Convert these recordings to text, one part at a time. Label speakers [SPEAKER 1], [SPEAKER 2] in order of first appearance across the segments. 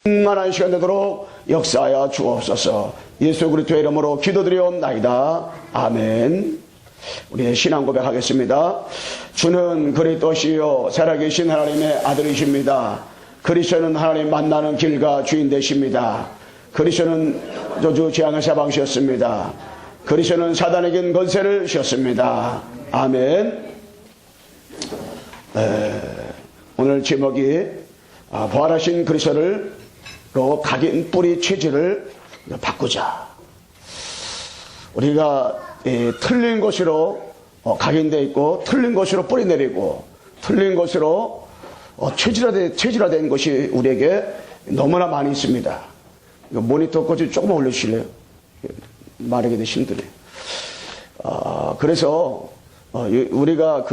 [SPEAKER 1] 충만한 시간 되도록 역사하여 주옵소서. 예수 그리스도의 이름으로 기도드리옵나이다. 아멘. 우리 신앙 고백하겠습니다. 주는 그리스도시요 살아계신 하나님의 아들이십니다. 그리스도는 하나님 만나는 길과 주인 되십니다. 그리스도는 저주 재앙의 사방시였습니다. 그리스도는 사단에겐 권세를 주셨습니다. 아멘. 오늘 제목이 부활하신 그리스도를 각인 뿌리 체질을 바꾸자. 우리가 틀린 것으로 각인되어 있고 틀린 것으로 뿌리 내리고 틀린 것으로 체질화된 것이 우리에게 너무나 많이 있습니다. 모니터 꺼지 조금만 올려주실래요? 말하기 되게 힘드네. 그래서 우리가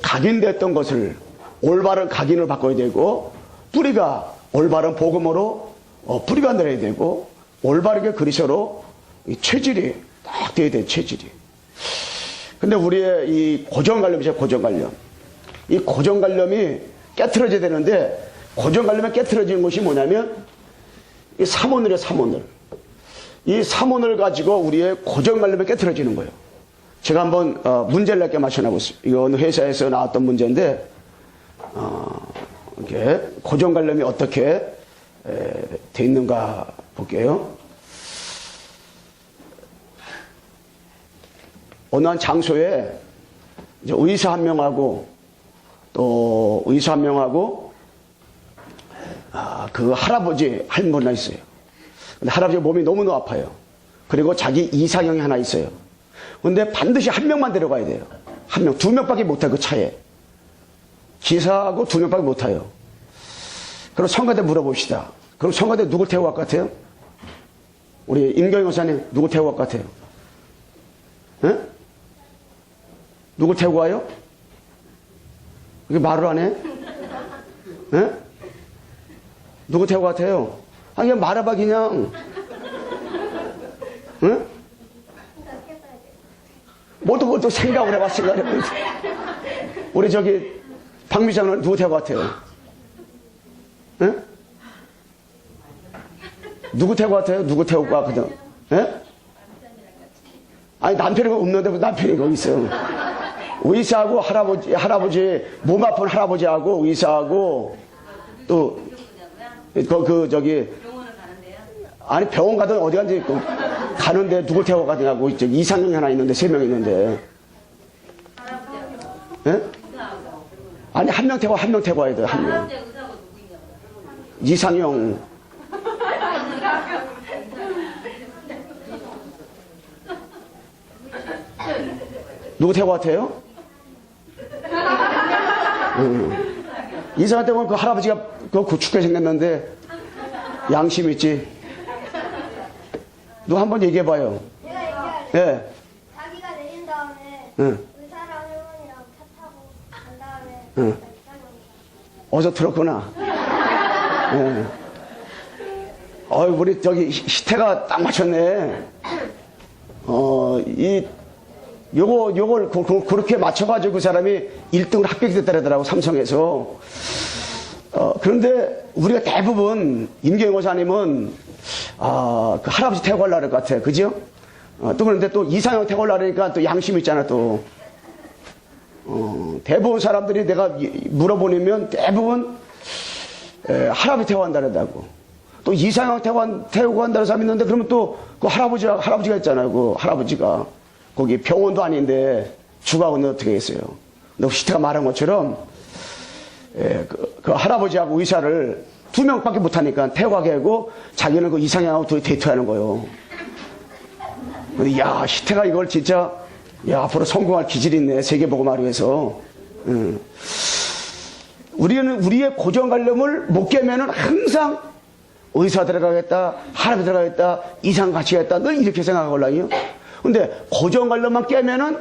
[SPEAKER 1] 각인됐던 것을 올바른 각인을 바꿔야 되고, 뿌리가 올바른 복음으로 뿌리가 내려야 되고, 올바르게 그리스도로 체질이 딱 되어야 돼. 체질이. 근데 우리의 이 고정관념이죠. 고정관념. 이 고정관념이 깨트려져야 되는데, 고정관념이 깨트려지는 것이 뭐냐면 이 삼원을이에요. 삼원을. 이 삼원을 가지고 우리의 고정관념이 깨트려지는 거예요. 제가 한번 문제를 낼게 마련하고 있어요. 이거 어느 회사에서 나왔던 문제인데, 이렇게 고정관념이 어떻게 돼 있는가 볼게요. 어느 한 장소에 이제 의사 한 명하고 또 의사 한 명하고 그 할아버지 할머니가 있어요. 근데 할아버지 몸이 너무너무 아파요. 그리고 자기 이상형이 하나 있어요. 근데 반드시 한 명만 데려가야 돼요. 한 명, 두 명밖에 못 타요. 그 차에. 기사하고 두 명밖에 못 타요. 그럼 성가대 물어봅시다. 그럼 성가대 누굴 태우고 갈 것 같아요? 우리 임경영 목사님 누굴 태우고 갈 것 같아요? 에? 누굴 태우고 가요? 그게 말을 안 해? 에? 누구 태우고 갈 것 같아요? 아니 그냥 말해봐 그냥. 응? 뭐도 생각을 해봐. 생각해봐. 우리 저기 박미장은 누구 태우고 갈 것 같아요? 응? 누구 태우고 갈 것 같아요? 누구 태우고 가 그냥? 예? 아니 남편이 없는데 뭐 남편이 거기 있어. 의사하고 할아버지 몸 아픈 할아버지하고 의사하고 또 저기 아니 병원 가든 어디 간지 가는데 누굴 태워 가냐고. 이상형이 하나 있는데 3명 있는데. 예? 아니 한 명 태워 와야 돼. 한 명. 이상형. 누구 태워 같아요? 이상한테 보면 그 할아버지가 죽게 생겼는데 양심 있지. 누구 한번 얘기해봐요.
[SPEAKER 2] 내가 얘기할래.
[SPEAKER 1] 예.
[SPEAKER 2] 자기가 내린 다음에
[SPEAKER 1] 응.
[SPEAKER 2] 의사랑 할머니랑 차 타고 간 다음에
[SPEAKER 1] 응. 어서 들었구나. 예. 우리 저기 희태가 딱 맞췄네. 요걸 그렇게 맞춰가지고 그 사람이 1등을 합격됐다더라고, 삼성에서. 그런데 우리가 대부분, 임경영 목사님은, 그 할아버지 태고 가려고 할 것 같아. 그죠? 또 그런데 또 이상형 태고 가려고 하니까 또 양심 있잖아, 또. 대부분 사람들이 내가 물어보면 대부분, 할아버지 태고 간다고. 또 이상형 태고 간다는 사람이 있는데 그러면 또 그 할아버지가 있잖아요. 그 할아버지가. 거기 병원도 아닌데 죽어가는데 어떻게 했어요? 근데 시태가 말한 것처럼, 그 할아버지하고 의사를 2명밖에 못하니까 태워가게 하고 자기는 그 이상형하고 데이트하는 거예요. 근데 야, 시태가 이걸 진짜, 야, 앞으로 성공할 기질이 있네. 세계복음화를 위해서. 우리는 우리의 고정관념을 못 깨면은 항상 의사 들어가겠다, 할아버지 들어가겠다, 이상 같이 가겠다, 늘 이렇게 생각하거든요. 근데 고정관념만 깨면은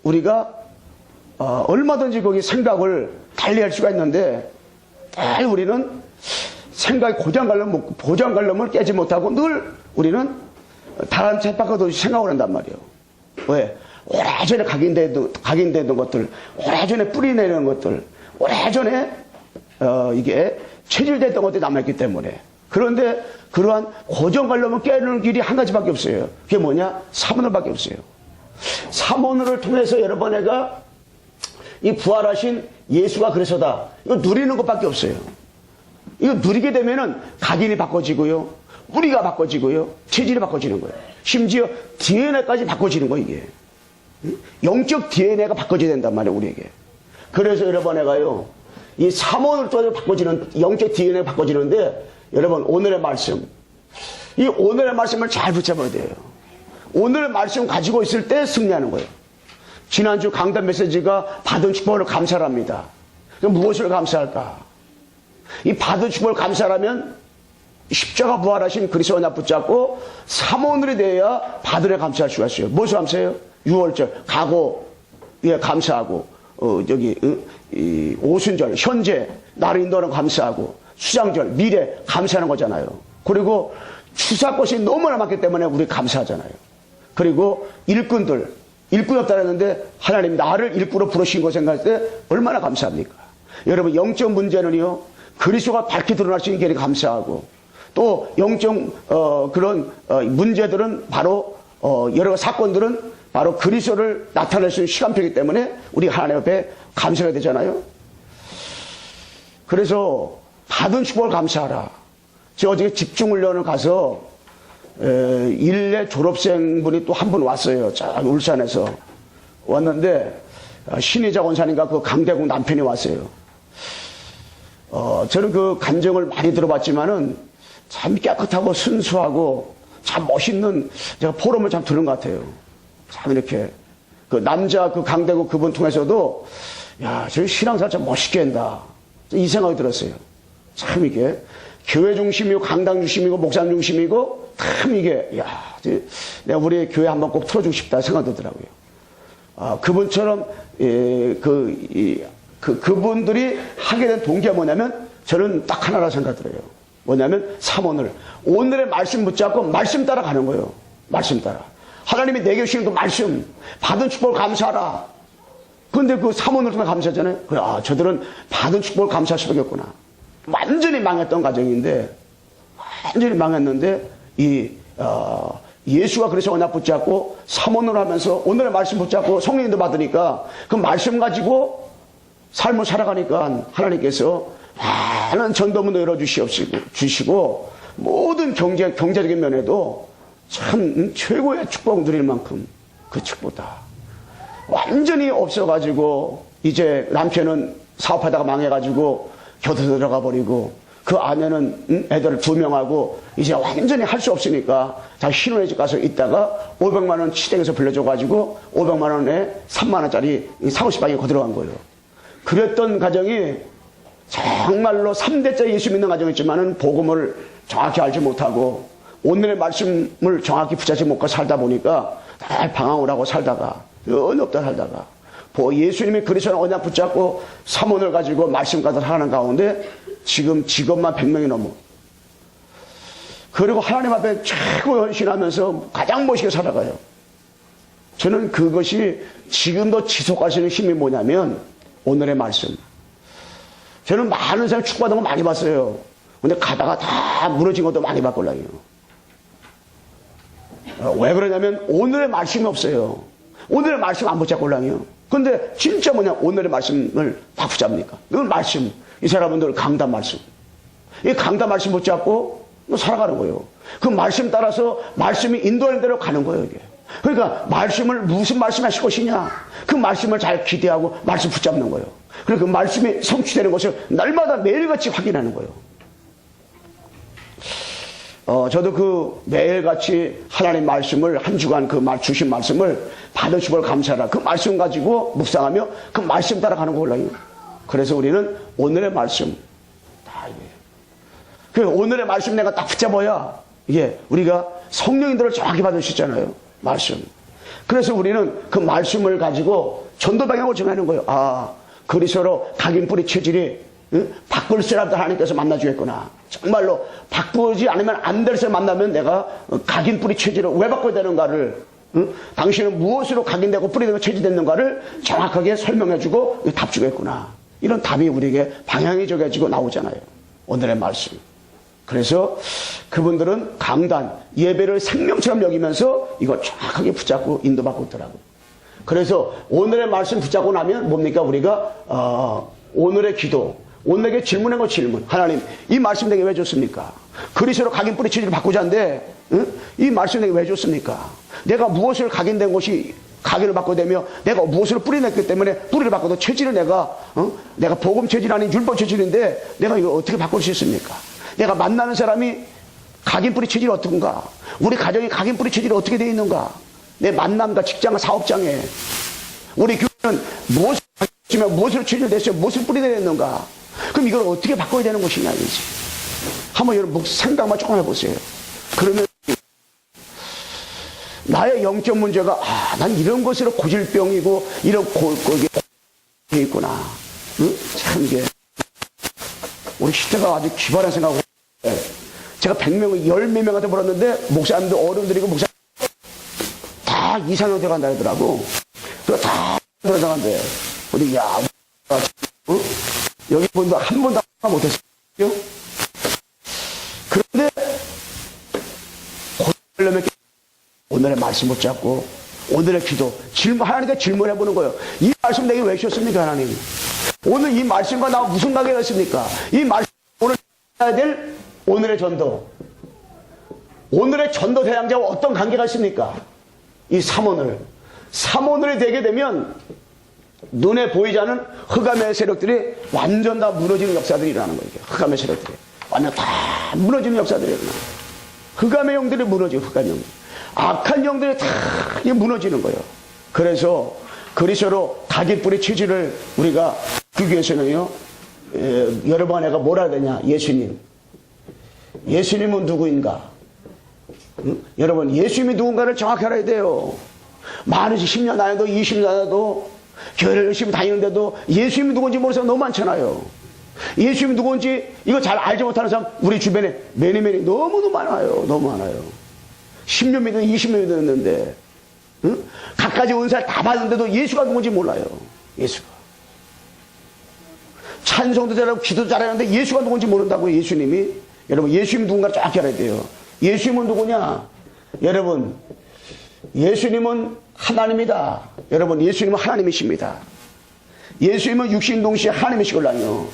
[SPEAKER 1] 우리가 얼마든지 거기 생각을 달리할 수가 있는데, 늘 우리는 생각의 고정관념을 깨지 못하고 늘 우리는 다른 쳇바퀴 생각을 한단 말이에요. 왜? 오래전에 각인되던 것들, 오래전에 뿌리 내리는 것들, 오래전에 이게 체질됐던 것들이 남아있기 때문에. 그런데 그러한 고정관념을 깨는 길이 한 가지밖에 없어요. 그게 뭐냐? 사모늘밖에 없어요. 사모늘을 통해서 여러분 내가 이 부활하신 예수가 그래서다. 이거 누리는 것밖에 없어요. 이거 누리게 되면은 각인이 바꿔지고요. 뿌리가 바꿔지고요. 체질이 바꿔지는 거예요. 심지어 DNA까지 바꿔지는 거예요, 이게. 영적 DNA가 바꿔져야 된단 말이에요, 우리에게. 그래서 여러분 내가요, 이 사모를 통해서 바꿔지는, 영적 DNA가 바꿔지는데, 여러분, 오늘의 말씀. 이 오늘의 말씀을 잘 붙잡아야 돼요. 오늘의 말씀 가지고 있을 때 승리하는 거예요. 지난주 강단 메시지가 받은 축복을 감사합니다. 그럼 무엇을 감사할까? 이 받은 축복을 감사하면 십자가 부활하신 그리스도와 나 붙잡고 사모늘이 되어야 받은 애 감사할 수가 있어요. 무엇을 감사해요? 6월절, 가고에 감사하고, 이 오순절, 현재, 나를 인도하는 감사하고, 수장절, 미래, 감사하는 거잖아요. 그리고 추수할 것이 너무나 많기 때문에 우리 감사하잖아요. 그리고 일꾼들, 일꾼이 없다 그랬는데 하나님 나를 일꾼으로 부르신 거 생각할 때 얼마나 감사합니까? 여러분, 영적 문제는요, 그리스도가 밝게 드러나시는 길에 감사하고, 또 영적 그런 문제들은 바로 여러 사건들은 바로 그리스도를 나타낼 수 있는 시간표이기 때문에 우리 하나님 앞에 감사해야 되잖아요. 그래서 받은 축복을 감사하라. 제가 어저께 집중훈련을 가서 일례 졸업생분이 또 한 분 왔어요. 자, 울산에서 왔는데 신의자 원사님과 그 강대국 남편이 왔어요. 저는 그 감정을 많이 들어봤지만은 참 깨끗하고 순수하고 참 멋있는 제가 포럼을 참 들은 것 같아요. 참 이렇게 그 남자 그 강대국 그분 통해서도 야, 저 신앙생활 참 멋있게 한다. 이 생각이 들었어요. 참 이게 교회 중심이고 강당 중심이고 목사님 중심이고 참 이게 야, 내가 우리 교회 한번 꼭 틀어주고 싶다 생각이 들더라고요. 그분처럼 그분들이 하게 된 동기가 뭐냐면 저는 딱 하나라 생각 들어요. 뭐냐면 사모늘. 오늘의 말씀 붙잡고 말씀 따라 가는 거예요. 말씀 따라. 하나님이 내게 주시는 그 말씀, 받은 축복을 감사하라. 그런데 그 사모늘 통해 감사하잖아요. 그래, 저들은 받은 축복을 감사할 수밖에 없구나. 완전히 망했던 가정인데, 완전히 망했는데, 예수가 그래서 언약 붙잡고 사모늘 하면서 오늘의 말씀 붙잡고 성령님도 받으니까 그 말씀 가지고 삶을 살아가니까 하나님께서 많은 전도문도 열어주시고 모든 경제적인 면에도 참 최고의 축복 누릴 만큼 그 축복다. 완전히 없어가지고 이제 남편은 사업하다가 망해가지고 교도 들어가 버리고 그 아내는 애들 2명하고 이제 완전히 할 수 없으니까 자 신혼의 집 가서 있다가 500만 원 시댁에서 빌려줘가지고 500만 원에 3만 원짜리 사고 싶방에 거들어간 거예요. 그랬던 가정이 정말로 3대째 예수 믿는 가정이었지만은 복음을 정확히 알지 못하고 오늘의 말씀을 정확히 붙잡지 못하고 살다 보니까 방황을 하고 살다가 연이 없다 살다가 예수님이 그리스도의 언약 붙잡고 사모를 가지고 말씀 가서 살아가는 가운데 지금 직업만 100명이 넘어. 그리고 하나님 앞에 최고 헌신하면서 가장 멋있게 살아가요. 저는 그것이 지금도 지속할 수 있는 힘이 뭐냐면 오늘의 말씀. 저는 많은 사람 축복받은 거 많이 봤어요. 근데 가다가 다 무너진 것도 많이 봤걸랑요. 왜 그러냐면 오늘의 말씀이 없어요. 오늘의 말씀 안 붙잡걸랑요. 근데 진짜 뭐냐 오늘의 말씀을 다 붙잡니까? 이건 말씀. 이 사람들 강단 말씀. 이 강단 말씀 붙잡고 살아가는 거예요. 그 말씀 따라서 말씀이 인도하는 대로 가는 거예요, 이게. 그러니까 말씀을 무슨 말씀 하실 것이냐? 그 말씀을 잘 기대하고 말씀 붙잡는 거예요. 그리고 그 말씀이 성취되는 것을 날마다 매일같이 확인하는 거예요. 저도 그 매일같이 하나님 말씀을 한 주간 그 주신 말씀을 받은 축복을 감사하라. 그 말씀 가지고 묵상하며 그 말씀 따라가는 거예요. 그래서 우리는 오늘의 말씀 다 이게. 그 오늘의 말씀 내가 딱 붙잡아야 이게 우리가 성령님들을 정확히 받을 수 있잖아요. 말씀. 그래서 우리는 그 말씀을 가지고 전도 방향을 정하는 거예요. 그리스도로 각인 뿌리 체질이 바꿀 사람도 하나님께서 만나주겠구나. 정말로 바꾸지 않으면 안 될 사람 만나면 내가 각인 뿌리 체질을 왜 바꿔야 되는가를 당신은 무엇으로 각인되고 뿌리되고 체질됐는가를 정확하게 설명해주고 답 주겠구나. 이런 답이 우리에게 방향이 정해지고 나오잖아요. 오늘의 말씀. 그래서 그분들은 강단, 예배를 생명처럼 여기면서 이거 정확하게 붙잡고 인도받고 있더라고요. 그래서 오늘의 말씀 붙잡고 나면 뭡니까? 우리가 오늘의 기도, 오늘에게 질문한 거 질문. 하나님, 이 말씀 내게 왜 줬습니까? 그리스도로 각인 뿌리 체질을 바꾸자는데 이 말씀 내게 왜 줬습니까? 내가 무엇을 각인된 것이 각인을 바꿔야 되며 내가 무엇을 뿌리냈기 때문에 뿌리를 바꿔도 체질을 내가 복음 체질 아닌 율법 체질인데 내가 이걸 어떻게 바꿀 수 있습니까? 내가 만나는 사람이 각인 뿌리 체질이 어떤가? 우리 가정이 각인 뿌리 체질이 어떻게 되어 있는가? 내 만남과 직장, 사업장에 우리 교회는 무엇을 가르치며 무엇을 체질됐어요? 무엇을 뿌리냈는가? 그럼 이걸 어떻게 바꿔야 되는 것이냐 이지. 한번 여러분 생각만 조금 해보세요. 그러면 나의 영적 문제가 난 이런 것으로 고질병이고 이런 고게 있구나. 응? 참 이게 우리 시대가 아주 기발한 생각하고 제가 100명, 10몇 명한테 물었는데 목사님들 어른들이고 목사 다 이상형 돼간다 하더라고. 그래서 다 들어가는데 어디 야 어? 여기 본도 한 번도 못했어요. 그런데 고질병 오늘의 말씀 붙잡고 오늘의 기도 하나님께 질문해보는 거예요. 이 말씀 내게 왜 주셨습니까 하나님? 오늘 이 말씀과 나와 무슨 관계가 있습니까? 이 말씀 오늘 해야 될 오늘의 전도, 오늘의 전도 대상자와 어떤 관계가 있습니까? 이 삼오늘이 되게 되면 눈에 보이지 않은 흑암의 세력들이 완전 다 무너지는 역사들이 일어나는 거예요. 흑암의 세력들이 완전 다 무너지는 역사들이 일어나요. 흑암의 영들이 무너지고 흑암의 영들, 악한 영들이 다 무너지는 거예요. 그래서 그리스도로 각인 뿌리 체질을 우리가 그 교회에서는요, 여러분 내가 뭐라 해야 되냐? 예수님은 누구인가? 응? 여러분 예수님이 누군가를 정확히 알아야 돼요. 많으시 10년 나도 20년 나도 교회를 열심히 다니는데도 예수님이 누군지 모르는 사람 너무 많잖아요. 예수님이 누군지 이거 잘 알지 못하는 사람 우리 주변에 매니매니 너무도 많아요. 너무 많아요. 10년 믿는 20년 믿었는데 응? 갖가지 은사를 다 받는데도 예수가 누군지 몰라요. 예수가 찬송도 잘하고 기도도 잘하는데 예수가 누군지 모른다고요. 예수님이. 여러분 예수님 누군가를 정확히 알아야 돼요. 예수님은 누구냐? 여러분 예수님은 하나님이다. 여러분 예수님은 하나님이십니다. 예수님은 육신 동시에 하나님이시걸랑요.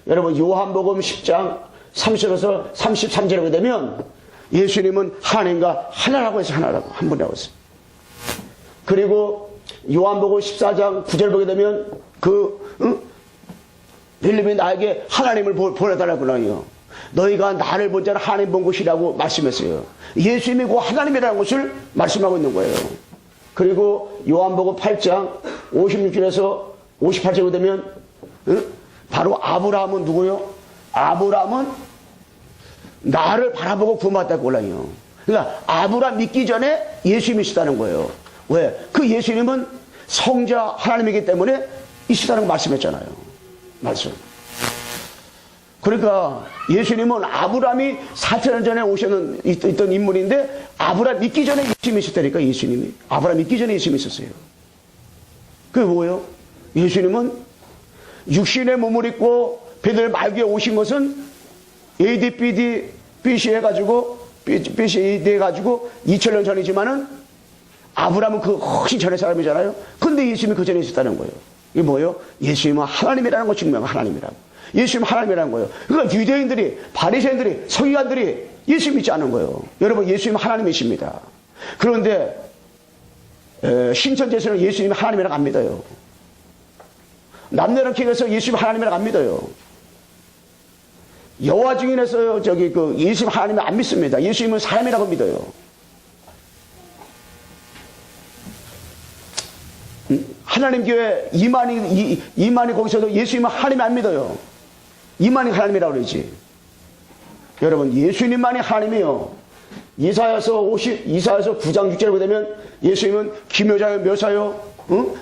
[SPEAKER 1] 여러분 요한복음 10장 30절에서 33절에 보게 되면 예수님은 하나님과 하나라고 해서 하나라고 한 분이라고 했어요. 그리고 요한복음 14장 9절 보게 되면 빌립이 나에게 하나님을 보내달라고 그러요. 너희가 나를 본 자는 하나님 본 것이라고 말씀했어요. 예수님이 그 하나님이라는 것을 말씀하고 있는 거예요. 그리고 요한복음 8장 56절에서 58절에 되면 바로 아브라함은 누구요? 아브라함은 나를 바라보고 구원받았다고 올라요. 그러니까 아브라함 믿기 전에 예수님이 있었다는 거예요. 왜? 그 예수님은 성자 하나님이기 때문에 있었다는 거 말씀했잖아요. 말씀. 그러니까 예수님은 아브라함이 4,000년 전에 있던 인물인데 아브라함 믿기 전에 예수님이 있었다니까. 예수님이 아브라함 믿기 전에 예수님이 있었어요. 그게 뭐예요? 예수님은 육신의 몸을 입고 베들 말기에 오신 것은 AD, BC 해가지고 2000년 전이지만은 아브라함은 그 훨씬 전의 사람이잖아요. 근데 예수님이 그 전에 있었다는 거예요. 이게 뭐예요? 예수님은 하나님이라는 거 증명한 하나님이라고. 예수님은 하나님이라는 거예요. 그러니까 유대인들이, 바리새인들이, 서기관들이 예수 믿지 않은 거예요. 여러분 예수님은 하나님이십니다. 그런데 신천지에서는 예수님이 하나님이라고 안 믿어요. 남녀랑 킹에서 예수님이 하나님이라고 안 믿어요. 여호와 증인에서 예수님 하나님을 안 믿습니다. 예수님은 사람이라고 믿어요. 하나님 교회 이만희 거기서도 예수님은 하나님 안 믿어요. 이만희 하나님이라고 그러지. 여러분 예수님만이 하나님이에요. 이사야서 9장 6절에 보게 되면 예수님은 기묘자요 묘사요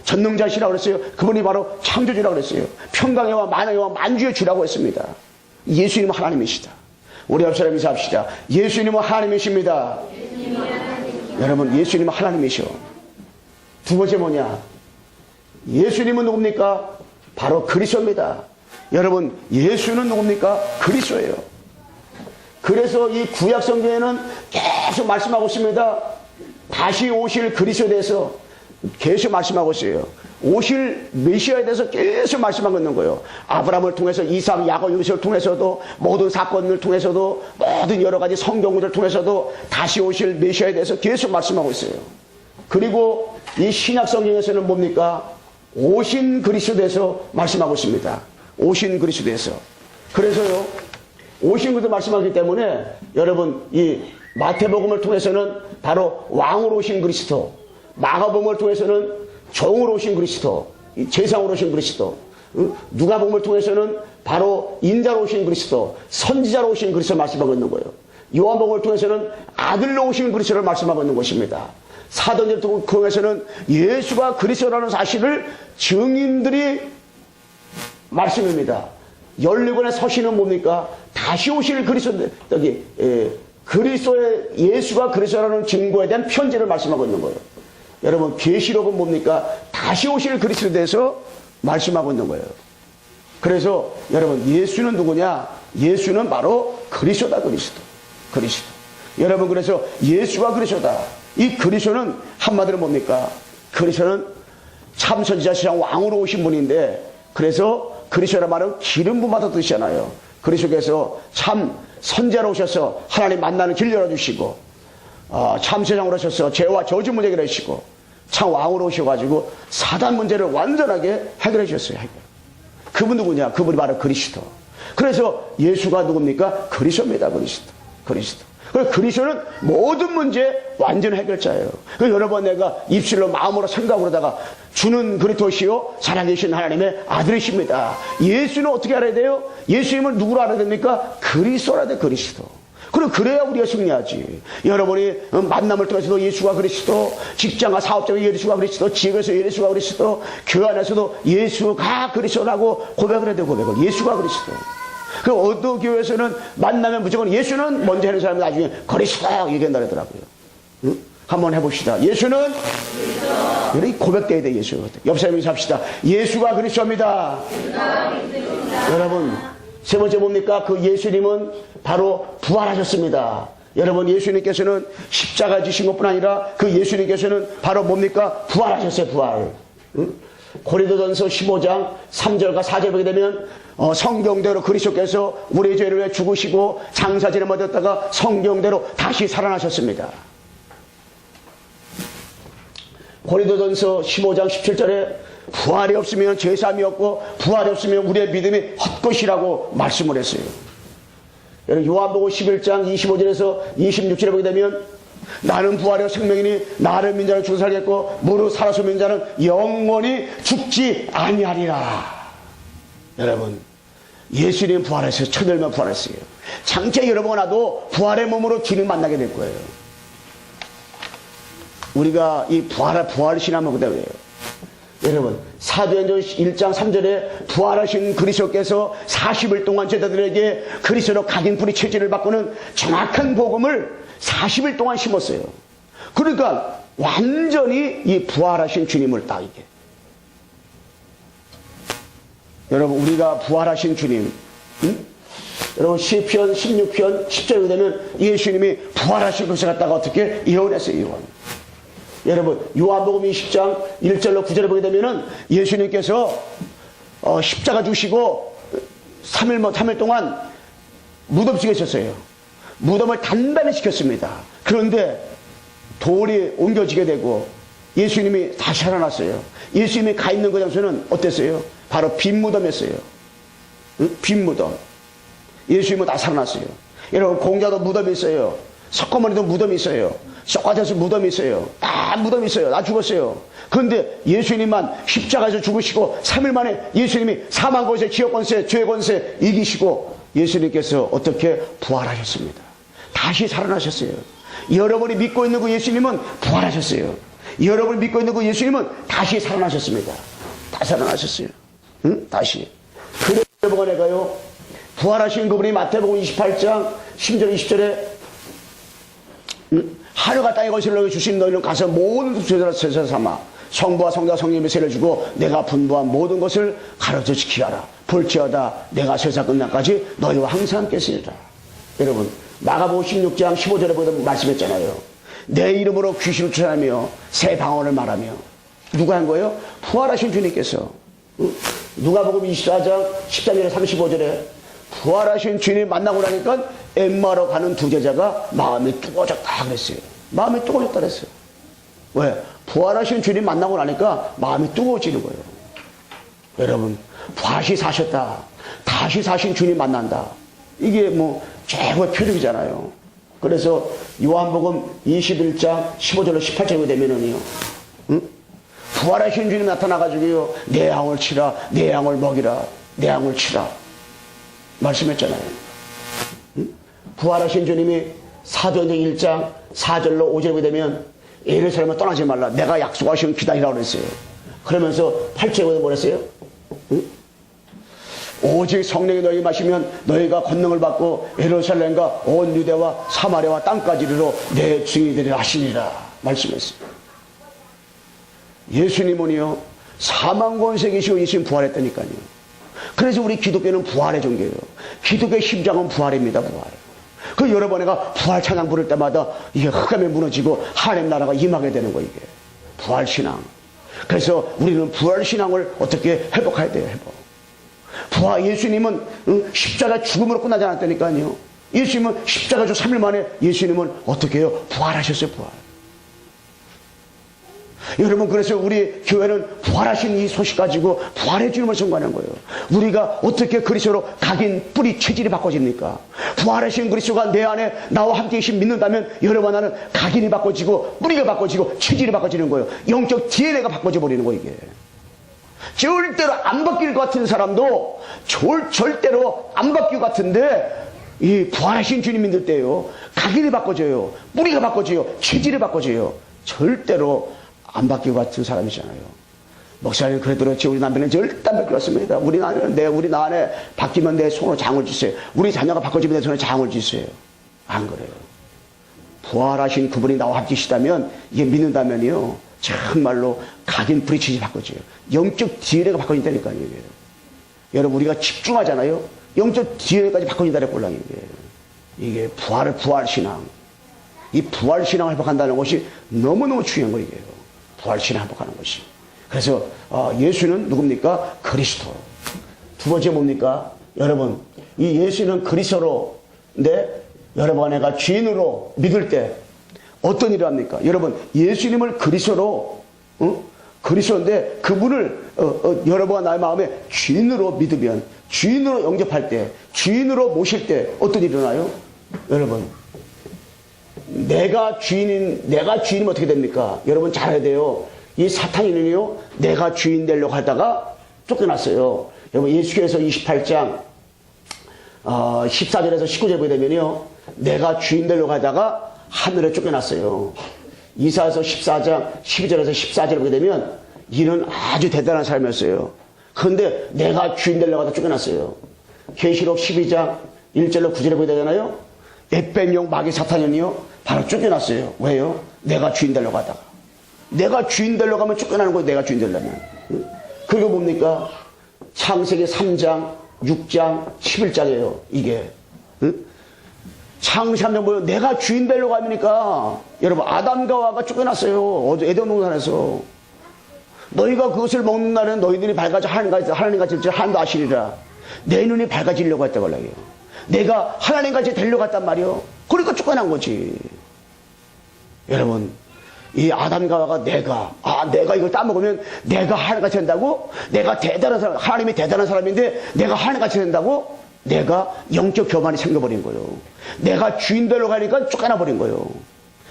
[SPEAKER 1] 전능자시라고 그랬어요. 그분이 바로 창조주라고 그랬어요. 평강의와 만왕의와 만주의 주라고 했습니다. 예수님은 하나님이시다. 우리 옆사람 인사합시다. 예수님은 하나님이십니다. 여러분 예수님은 하나님이셔. 두 번째 뭐냐? 예수님은 누굽니까? 바로 그리스도입니다. 여러분, 예수는 누굽니까? 그리스도예요. 그래서 이 구약 성경에는 계속 말씀하고 있습니다. 다시 오실 그리스도에 대해서 계속 말씀하고 있어요. 오실 메시아에 대해서 계속 말씀하고 있는 거예요. 아브라함을 통해서 이삭, 야곱, 요셉을 통해서도 모든 사건을 통해서도 모든 여러 가지 성경들을 통해서도 다시 오실 메시아에 대해서 계속 말씀하고 있어요. 그리고 이 신약 성경에서는 뭡니까? 오신 그리스도에 대해서 말씀하고 있습니다. 오신 그리스도에 대해서. 그래서요, 오신 그리스도 말씀하기 때문에 여러분, 이 마태복음을 통해서는 바로 왕으로 오신 그리스도, 마가복음을 통해서는 종으로 오신 그리스도, 제사장으로 오신 그리스도, 누가복음을 통해서는 바로 인자로 오신 그리스도, 선지자로 오신 그리스도 말씀하고 있는 거예요. 요한복음을 통해서는 아들로 오신 그리스도를 말씀하고 있는 것입니다. 사도행전을 통해서는 예수가 그리스도라는 사실을 증인들이 말씀입니다. 열리권의 서신은 뭡니까? 다시 오실 그리스도, 그리스도의 예수가 그리스도라는 증거에 대한 편지를 말씀하고 있는 거예요. 여러분, 계시록은 뭡니까? 다시 오실 그리스도에 대해서 말씀하고 있는 거예요. 그래서 여러분, 예수는 누구냐? 예수는 바로 그리스도다. 그리스도. 여러분, 그래서 예수가 그리스도다. 이 그리스도는 한마디로 뭡니까? 그리스도는 참 선지자 시장 왕으로 오신 분인데, 그래서 그리스도란 말은 기름 부음받은 뜻이잖아요. 그리스도께서 참 선지자로 오셔서 하나님 만나는 길 열어주시고, 참 세상으로 오셔서 죄와 저주 문제 해결하시고, 참 왕으로 오셔가지고 사단 문제를 완전하게 해결해 주셨어요. 그분 누구냐? 그분이 바로 그리스도. 그래서 예수가 누굽니까? 그리스도입니다. 그리스도. 그래서 그리스도는 모든 문제 완전 해결자예요. 그래서 여러 번 내가 입술로 마음으로 생각으로다가 주는 그리스도시요 살아계신 하나님의 아들이십니다. 예수는 어떻게 알아야 돼요? 예수님을 누구로 알아야 됩니까? 그리스도라 돼. 그리스도. 그럼 그래야 우리가 승리하지. 여러분이 만남을 통해서도 예수가 그리스도, 직장과 사업장에 예수가 그리스도, 지역에서 예수가 그리스도, 교회 안에서도 예수가 그리스도라고 고백을 해야 돼요. 고백을. 예수가 그리스도. 그 어떤 교회에서는 만나면 무조건 예수는 먼저 하는 사람이 나중에 그리스도 얘기한다 그러더라고요. 응? 한번 해봅시다. 예수는 그리스도. 고백돼야 돼. 예수. 옆 사람이 합시다. 예수가 그리스도입니다. 여러분, 세 번째 뭡니까? 그 예수님은 바로 부활하셨습니다. 여러분, 예수님께서는 십자가 지신 것뿐 아니라 그 예수님께서는 바로 뭡니까? 부활하셨어요. 부활. 응? 고린도전서 15장 3절과 4절 보게 되면 성경대로 그리스도께서 우리의 죄를 위해 죽으시고 장사지를 얻었다가 성경대로 다시 살아나셨습니다. 고린도전서 15장 17절에 부활이 없으면 죄사함이 없고 부활이 없으면 우리의 믿음이 헛것이라고 말씀을 했어요. 요한복음 11장 25절에서 26절에 보게 되면 나는 부활의 생명이니 나를 믿는 자는 죽어 살겠고 무릇 살아서 믿는 자는 영원히 죽지 아니하리라. 여러분, 예수님 부활했어요. 천일만 부활했어요. 장차 여러분과 나도 부활의 몸으로 주님 만나게 될 거예요. 우리가 이 부활 신앙을 보다 왜요? 여러분, 사도행전 1장 3절에 부활하신 그리스도께서 40일 동안 제자들에게 그리스도로 각인뿌리 체질을 바꾸는 정확한 복음을 40일 동안 심었어요. 그러니까 완전히 이 부활하신 주님을 딱 이게. 여러분, 우리가 부활하신 주님, 응? 여러분, 시편 16편 10절에 되면 예수님이 부활하신 것을 갖다가 어떻게 예언했어요. 예언. 여러분, 요한복음 20장 1절로 9절에 보게 되면은 예수님께서 십자가 주시고 3일 동안 무덤 속에 있었어요. 무덤을 단단히 시켰습니다. 그런데 돌이 옮겨지게 되고 예수님이 다시 살아났어요. 예수님이 가 있는 그 장소는 어땠어요? 바로 빈 무덤이었어요. 응? 빈 무덤. 예수님은 다 살아났어요. 여러분, 공자도 무덤이 있어요. 석고머니도 무덤이 있어요. 소크라테스 무덤이 있어요. 다 무덤이 있어요. 나 죽었어요. 그런데 예수님만 십자가에서 죽으시고 3일 만에 예수님이 사망 권세, 지옥 권세, 죄 권세 이기시고 예수님께서 어떻게 부활하셨습니다. 다시 살아나셨어요. 여러분이 믿고 있는 그 예수님은 부활하셨어요. 여러분이 믿고 있는 그 예수님은 다시 살아나셨습니다. 다시 살아나셨어요. 응? 다시. 그래서 뭐가 내가요? 부활하신 그분이 마태복음 28장 10절 20절에 하늘과 땅의 것을 너희 주신 너희는 가서 모든 죄를 세서 삼아 성부와 성자와 성령의 세를 주고 내가 분부한 모든 것을 가르쳐 지키라. 볼지어다 내가 세상 끝날까지 너희와 항상 함께 있으리라. 여러분 마가복음 16장 15절에 보면 말씀했잖아요. 내 이름으로 귀신을 쫓아내며 새 방언을 말하며. 누가 한 거예요? 부활하신 주님께서. 누가복음 24장 13절에 35절에 부활하신 주님 만나고 나니까 엠마로 가는 두 제자가 마음이 뜨거워졌다 그랬어요. 마음이 뜨거워졌다 그랬어요. 왜? 부활하신 주님 만나고 나니까 마음이 뜨거워지는 거예요. 여러분 다시 사셨다, 다시 사신 주님 만난다, 이게 뭐 최고의 표적이잖아요. 그래서 요한복음 21장 15절로 18절에 되면은요, 부활하신 주님 나타나가지고요, 내 양을 치라, 내 양을 먹이라, 내 양을 치라 말씀했잖아요. 부활하신 주님이 사도행전 1장 4절로 5절에 되면 예루살렘을 떠나지 말라, 내가 약속하신 기다리라고 그랬어요. 그러면서 8절에 뭐랬어요? 오직 성령이 너희 마시면 너희가 권능을 받고 예루살렘과 온 유대와 사마리아와 땅까지 이르러 내 증인들이 하시리라 말씀했어요. 예수님은요 사망 권세이시고 예수님 부활했다니까요. 그래서 우리 기독교는 부활의 종교예요. 기독교의 심장은 부활입니다. 부활. 그 여러 번 내가 부활 찬양 부를 때마다 이게 흑암이 무너지고 하나님 나라가 임하게 되는 거, 이게 부활신앙. 그래서 우리는 부활신앙을 어떻게 회복해야 돼요. 회복. 부활. 예수님은 십자가 죽음으로 끝나지 않았다니까요. 예수님은 십자가 주 3일 만에 예수님은 어떻게 해요? 부활하셨어요. 부활. 여러분 그래서 우리 교회는 부활하신 이 소식 가지고 부활의 주님을 선포하는 거예요. 우리가 어떻게 그리스도로 각인 뿌리 체질이 바꿔집니까? 부활하신 그리스도가 내 안에 나와 함께 계신 믿는다면 여러분 나는 각인이 바꿔지고 뿌리가 바꿔지고 체질이 바꿔지는 거예요. 영적 DNA가 바꿔져 버리는 거예요. 이게 절대로 안 바뀔 것 같은 사람도 절대로 안 바뀔 것 같은데 이 부활하신 주님 믿을 때요 각인이 바꿔져요. 뿌리가 바꿔져요. 체질이 바꿔져요. 절대로 안 바뀔 것 같은 사람이잖아요. 목사님 그래도 그렇지 우리 남편은 절대 안 바뀌었습니다. 우리 나 안에 바뀌면 내 손으로 장을 주세요. 우리 자녀가 바꿔지면 내 손에 장을 주세요. 안 그래요. 부활하신 그분이 나와 함께 계시다면 이게 믿는다면요 정말로 각인 브리치지 바꿔져요. 영적 DNA가 바꿔진다니까요. 이게. 여러분 우리가 집중하잖아요. 영적 DNA까지 바꿔진다는 꼴랑이에요. 이게 부활신앙. 이 부활신앙을 회복한다는 것이 너무너무 중요한 거예요. 부활신앙을 회복하는 것이. 그래서 예수는 누굽니까? 그리스도. 두 번째 뭡니까? 여러분 이 예수는 그리스도로인데 여러분 내가 주인으로 믿을 때 어떤 일을 합니까? 여러분 예수님을 그리스도로 그리스도인데 그분을 여러분과 나의 마음에 주인으로 믿으면, 주인으로 영접할 때, 주인으로 모실 때 어떤 일이 일어나요? 여러분 내가 주인이면 어떻게 됩니까? 여러분 잘 알아야 돼요. 이 사탄이는요 내가 주인 되려고 하다가 쫓겨났어요. 여러분 예수께서 28장 14절에서 19절에 보게 되면요 내가 주인 되려고 하다가 하늘에 쫓겨났어요. 이사야서 14장 12절에서 14절에 보게 되면 이는 아주 대단한 삶이었어요. 그런데 내가 주인 되려고 하다가 쫓겨났어요. 계시록 12장 1절로 9절에 보게 되잖아요. 햇뱀용 마귀 사탄은요 바로 쫓겨났어요. 왜요? 내가 주인 되려고 하다가. 내가 주인 되려고 하면 쫓겨나는 거예요. 내가 주인 되려면. 그리고 뭡니까? 창세기 3장 6장 11장이에요. 이게 창세기 3장 뭐예요? 내가 주인 되려고 하니까 여러분 아담과 하와가 쫓겨났어요. 에덴 동산에서. 너희가 그것을 먹는 날은 너희들이 밝아져 하나님같이 하나님도 아시리라. 내 눈이 밝아지려고 했다고 말이에요. 내가 하나님같이 되려고 했단 말이에요. 그러니까 쫓겨난 거지. 여러분 이 아담과 하와가 내가 이걸 따먹으면 내가 하나님같이 된다고? 내가 대단한 사람, 하나님이 대단한 사람인데 내가 하나님같이 된다고? 내가 영적 교만이 생겨버린 거예요. 내가 주인 되려고 하니까 쫓겨나 버린 거예요.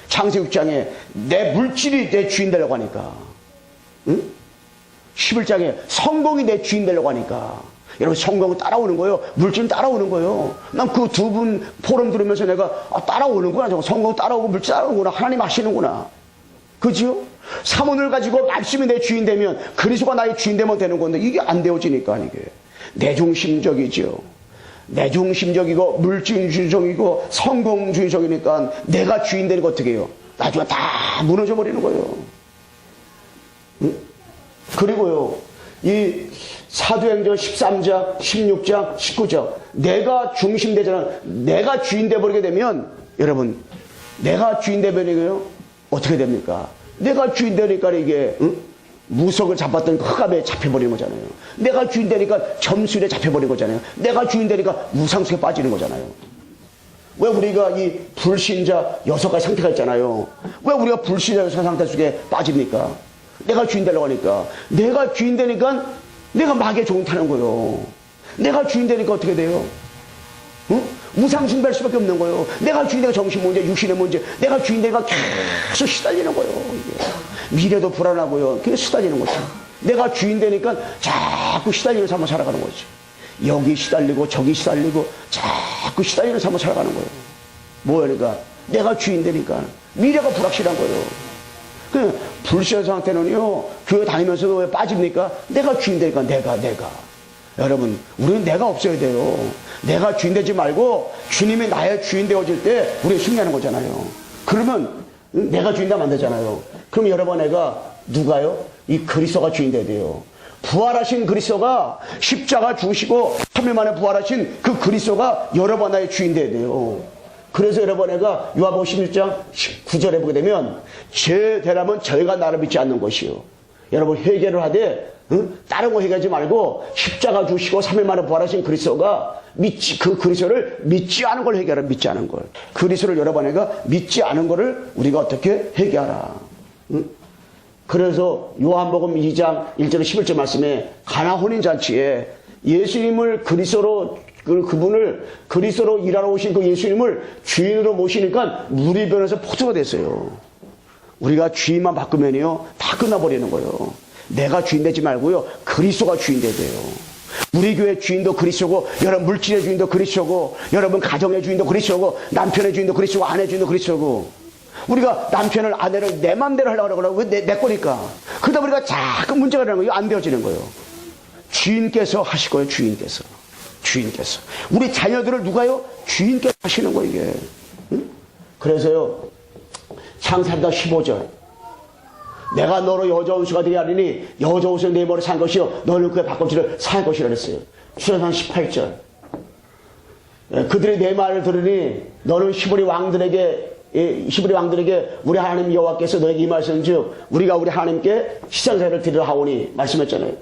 [SPEAKER 1] 창세기 6장에 내 물질이 내 주인 되려고 하니까, 11장에 성공이 내 주인 되려고 하니까. 여러분 성공은 따라오는 거예요. 물질은 따라오는 거예요. 난 그 두 분 포럼 들으면서 내가 따라오는구나. 성공 따라오고 물질 따라오는구나. 하나님 아시는구나. 그죠? 사문을 가지고 말씀이 내 주인 되면 그리스도가 나의 주인 되면 되는 건데 이게 안 되어지니까 이게 내중심적이죠. 내중심적이고 물질주의적이고 성공주의적이니까 내가 주인 되는 거 어떻게 해요? 나중에 다 무너져 버리는 거예요. 그리고요 이 사도행전 13장, 16장, 19장. 내가 중심되잖아. 내가 주인 돼버리게 되면, 여러분, 내가 주인 돼버리게요? 어떻게 됩니까? 내가 주인 되니까 이게, 응? 무속을 잡았던 흑암에 잡혀버리는 거잖아요. 내가 주인 되니까 점술에 잡혀버린 거잖아요. 내가 주인 되니까 무상수에 빠지는 거잖아요. 왜 우리가 이 불신자 6가지 상태가 있잖아요. 왜 우리가 불신자 6상태 속에 빠집니까? 내가 주인 되려고 하니까. 내가 주인 되니까 내가 마귀의 종이 타는 거예요. 내가 주인 되니까 어떻게 돼요? 응? 무상숭배할 수밖에 없는 거예요. 내가 주인 되니까 정신 문제, 육신의 문제, 내가 주인 되니까 계속 시달리는 거예요. 이게. 미래도 불안하고요. 그게 시달리는 거죠. 내가 주인 되니까 자꾸 시달리는 삶을 살아가는 거죠. 여기 시달리고 저기 시달리고 자꾸 시달리는 삶을 살아가는 거예요. 뭐니까 내가 주인 되니까 미래가 불확실한 거예요. 그 불신의 상태는요, 교회 다니면서도 왜 빠집니까? 내가 주인 되니까 내가. 여러분, 우리는 내가 없어야 돼요. 내가 주인 되지 말고 주님이 나의 주인 되어질 때 우리 승리하는 거잖아요. 그러면 내가 주인 되면 안 되잖아요. 그럼 여러분, 내가 누가요? 이 그리스도가 주인 돼야 돼요. 부활하신 그리스도가 십자가 죽으시고 3일 만에 부활하신 그 그리스도가 여러분 나의 주인 돼야 돼요. 그래서 여러분, 내가 요한복음 16장 19절에 보게 되면 제 대람은 저희가 나를 믿지 않는 것이요. 여러분, 회개를 하되 다른 거 회개하지 말고 십자가 주시고 3일 만에 부활하신 그리스도가 그 그리스도를 믿지 않은 걸 회개하라. 믿지 않은 걸. 그리스도를 여러분, 내가 믿지 않은 거를 우리가 어떻게 회개하라. 그래서 요한복음 2장 1절 11절 말씀에 가나 혼인잔치에 예수님을 그분을 그리스도로 일하러 오신 그 예수님을 주인으로 모시니까 물이 변해서 포도가 됐어요. 우리가 주인만 바꾸면요, 다 끝나버리는 거예요. 내가 주인 되지 말고요, 그리스도가 주인 돼야 돼요. 우리 교회 주인도 그리스도고, 여러분 물질의 주인도 그리스도고, 여러분 가정의 주인도 그리스도고, 남편의 주인도 그리스도고, 아내 주인도 그리스도고. 우리가 남편을, 아내를 내 맘대로 하려고 그러고, 왜 내 거니까. 그러다 보니까 자꾸 문제가 되는 거예요. 안 되어지는 거예요. 주인께서 하실 거예요. 주인께서. 우리 자녀들을 누가요? 주인께서 하시는 거예요, 이게. 응? 그래서요, 창세기가 15절. 내가 너로 여자 원수가 되게 하리니 여자 원수는 내 머리 산 것이요 너는 그의 발꿈치를 살 것이라 그랬어요. 출애굽기 18절. 그들이 내 말을 들으니 너는 히브리 왕들에게 우리 하나님 여호와께서 너에게 임하셨은즉 우리가 우리 하나님께 희생제를 드리려 하오니 말씀했잖아요.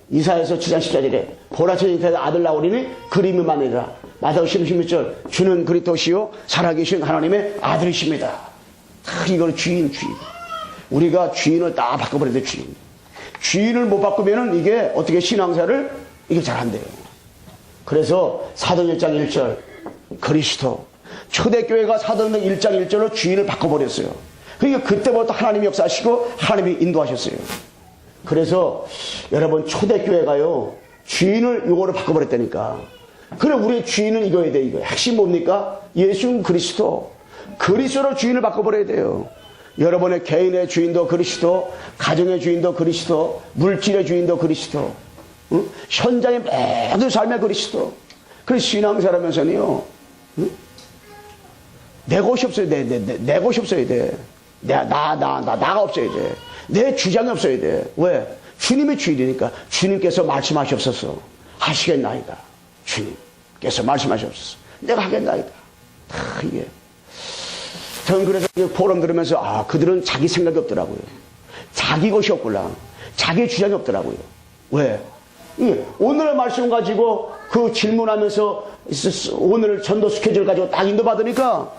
[SPEAKER 1] 이사야서 7장 14절에 보라 천지에 아들 나오리니 그림이 만이라. 마태복음 16절 주는 그리스도시요 살아계신 하나님의 아들이십니다. 이걸 주인. 우리가 주인을 다 바꿔버려야 돼. 주인을 못 바꾸면은 이게 어떻게 신앙사를 이게 잘 안 돼요. 그래서 사도행전 1장 1절 그리스도 초대교회가 사도행전 1장 1절로 주인을 바꿔버렸어요. 그러니까 그때부터 하나님이 역사하시고 하나님이 인도하셨어요. 그래서 여러분, 초대교회가요 주인을 요거를 바꿔버렸다니까. 그래, 우리의 주인은 이거야 돼. 이거 핵심 뭡니까? 예수 그리스도로 주인을 바꿔버려야 돼요. 여러분의 개인의 주인도 그리스도, 가정의 주인도 그리스도, 물질의 주인도 그리스도, 현장의 모든 삶의 그리스도. 그래서 신앙사라면서는요, 내 것이 없어야 돼. 내 것이 없어야 돼. 나가 없어야 돼. 내 주장이 없어야 돼. 왜? 주님이 주인이니까. 주님께서 말씀하시옵소서. 하시겠나이다. 주님께서 말씀하시옵소서. 내가 하겠나이다. 다 이게. 저는 그래서 포럼 들으면서 그들은 자기 생각이 없더라고요. 자기 것이 없구나. 자기 주장이 없더라고요. 왜? 오늘의 말씀 가지고 그 질문하면서 오늘 전도 스케줄 가지고 딱 인도받으니까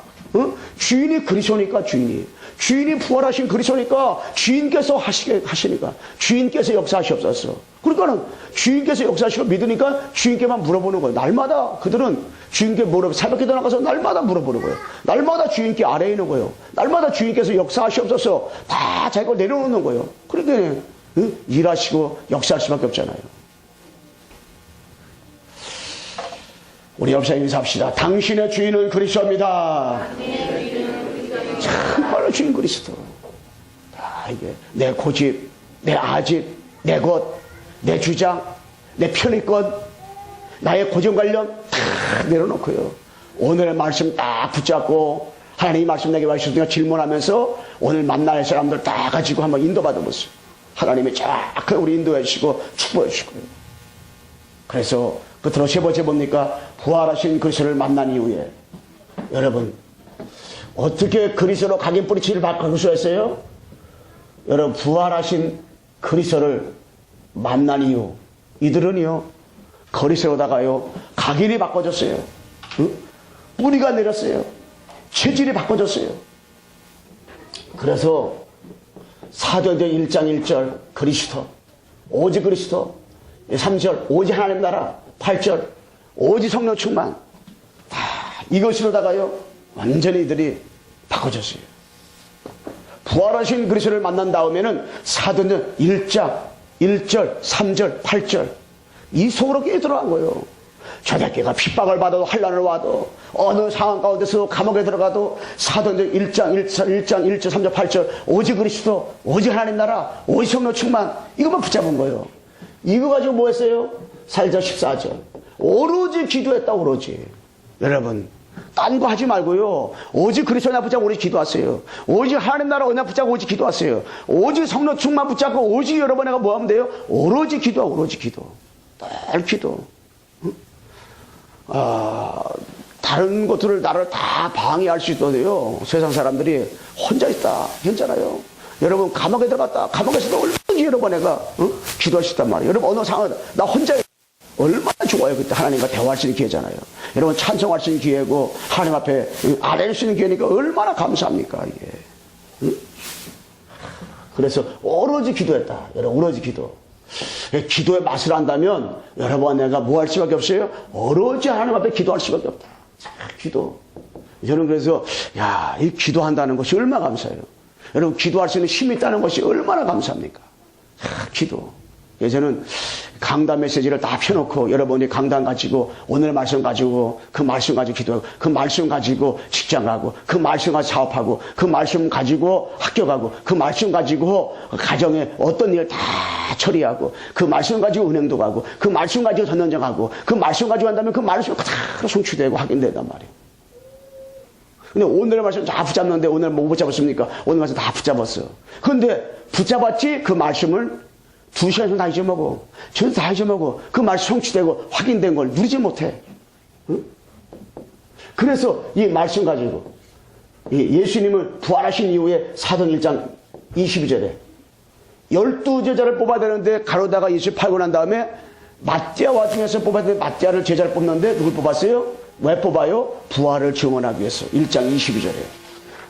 [SPEAKER 1] 주인이 그리스도니까 주인이 부활하신 그리스도니까 주인께서 하시니까 주인께서 역사하시옵소서. 그러니까는 주인께서 역사하시고 믿으니까 주인께만 물어보는 거예요. 날마다 그들은 주인께 새벽기도 나가서 날마다 물어보는 거예요. 날마다 주인께 아래에 있는 거예요. 날마다 주인께서 역사하시옵소서. 다 자기 걸 내려놓는 거예요. 그러니까 일하시고 역사할 수밖에 없잖아요. 우리 옆사람 인사합시다. 당신의 주인은 그리스도입니다. 정말로 주인 그리스도. 이게 내 고집, 내 아집, 내 것, 내 주장, 내 편의권, 나의 고정관념 다 내려놓고요. 오늘의 말씀 딱 붙잡고 하나님이 말씀 내게 말씀드리며 질문하면서 오늘 만날 사람들 다 가지고 한번 인도받아보세요. 하나님이 쫙 우리 인도해 주시고 축복해 주시고요. 그래서 끝으로 세 번째 뭡니까? 부활하신 그리스도를 만난 이후에 여러분 어떻게 그리스도로 각인 뿌리치를 바꿀 수 있어요? 여러분 부활하신 그리스도를 만난 이후 이들은요 그리스도로다가요 각인이 바꿔졌어요. 응? 뿌리가 내렸어요. 체질이 바꿔졌어요. 그래서 사도행전 1장 1절 그리스도 오직 그리스도 3절 오직 하나님 나라 8절 오직 성령 충만 다 이것으로다가요 완전히 이들이 바꿔졌어요. 부활하신 그리스도를 만난 다음에는 사도행전 1장 1절 3절 8절 이 속으로 끼어 들어간 거예요. 초대교회가 핍박을 받아도 환난을 와도 어느 상황 가운데서 감옥에 들어가도 사도행전 1장 1절 3절 8절 오직 그리스도 오직 하나님 나라 오직 성령 충만 이것만 붙잡은 거예요. 이거 가지고 뭐 했어요? 4절 14절 오로지 기도했다. 오로지 여러분 딴 거 하지 말고요 오직 그리스도 나 붙잡고 오직 기도하세요. 오직 하나님 나라 언약 붙잡고 오직 기도하세요. 오직 성령 충만 붙잡고 오직 여러분 내가 뭐 하면 돼요? 오로지 기도하고 오로지 기도 늘 기도. 다른 것들을 나를 다 방해할 수 있어도요 세상 사람들이 혼자 있다 괜찮아요. 여러분 감옥에 들어갔다 감옥에서도 얼마나 여러 번 내가 기도할 수 있단 말이에요. 여러분 어느 상황에 나 혼자 얼마나 좋아요. 그때 하나님과 대화할 수 있는 기회잖아요. 여러분 찬송할 수 있는 기회고 하나님 앞에 아뢰할 수 있는 기회니까 얼마나 감사합니까 이게. 응? 그래서 오로지 기도했다. 여러분 오로지 기도. 기도의 맛을 안다면 여러분 내가 뭐 할 수밖에 없어요? 오로지 하나님 앞에 기도할 수밖에 없다. 기도. 저는 그래서 이 기도한다는 것이 얼마나 감사해요. 여러분 기도할 수 있는 힘이 있다는 것이 얼마나 감사합니까? 기도. 저는 강단 메시지를 다 펴놓고 여러분이 강단 가지고 오늘 말씀 가지고 그 말씀 가지고 기도하고 그 말씀 가지고 직장 가고 그 말씀 가지고 사업하고 그 말씀 가지고 학교 가고 그 말씀 가지고 가정에 어떤 일 다 처리하고 그 말씀 가지고 은행도 가고 그 말씀 가지고 전년장 가고 그 말씀 가지고 한다면 그 말씀이 그대로 성취되고 확인된단 말이에요. 근데 오늘의 말씀 다 붙잡는데 오늘 뭐 붙잡았습니까? 오늘 말씀 다 붙잡았어. 근데 붙잡았지 그 말씀을 2시간 다 잊어먹어. 저도 다 잊어먹어. 그 말씀 성취되고 확인된 걸 누리지 못해. 응? 그래서 이 말씀 가지고 예수님은 부활하신 이후에 사도행 1장 22절에 12제자를 뽑아야 되는데 가로다가 예수 팔고 난 다음에 마띠아와 중에서 뽑아야 되는데 마띠아를 제자를 뽑는데 누굴 뽑았어요? 왜 뽑아요? 부활을 증언하기 위해서. 1장 22절에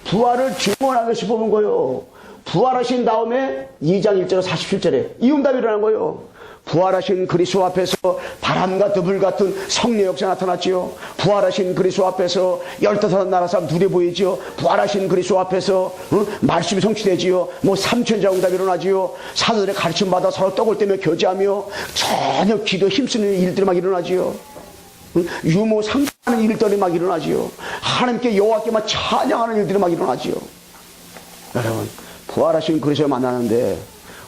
[SPEAKER 1] 부활을 증언하기 위해서 뽑은 거예요. 부활하신 다음에 2장 1절 47절에 이 응답이 일어난 거예요. 부활하신 그리스도 앞에서 바람과 드불 같은 성령 역사 나타났지요. 부활하신 그리스도 앞에서 15나라 사람 눈에 보이지요. 부활하신 그리스도 앞에서 말씀이 성취되지요. 뭐 3천자 응답이 일어나지요. 사도들의 가르침 받아 서로 떡을 떼며 교제하며 전혀 기도 힘쓰는 일들이 막 일어나지요. 유모 상하는 일들이 막 일어나지요. 하나님께 여호와께만 찬양하는 일들이 막 일어나지요. 여러분 부활하신 그리스도를 만나는데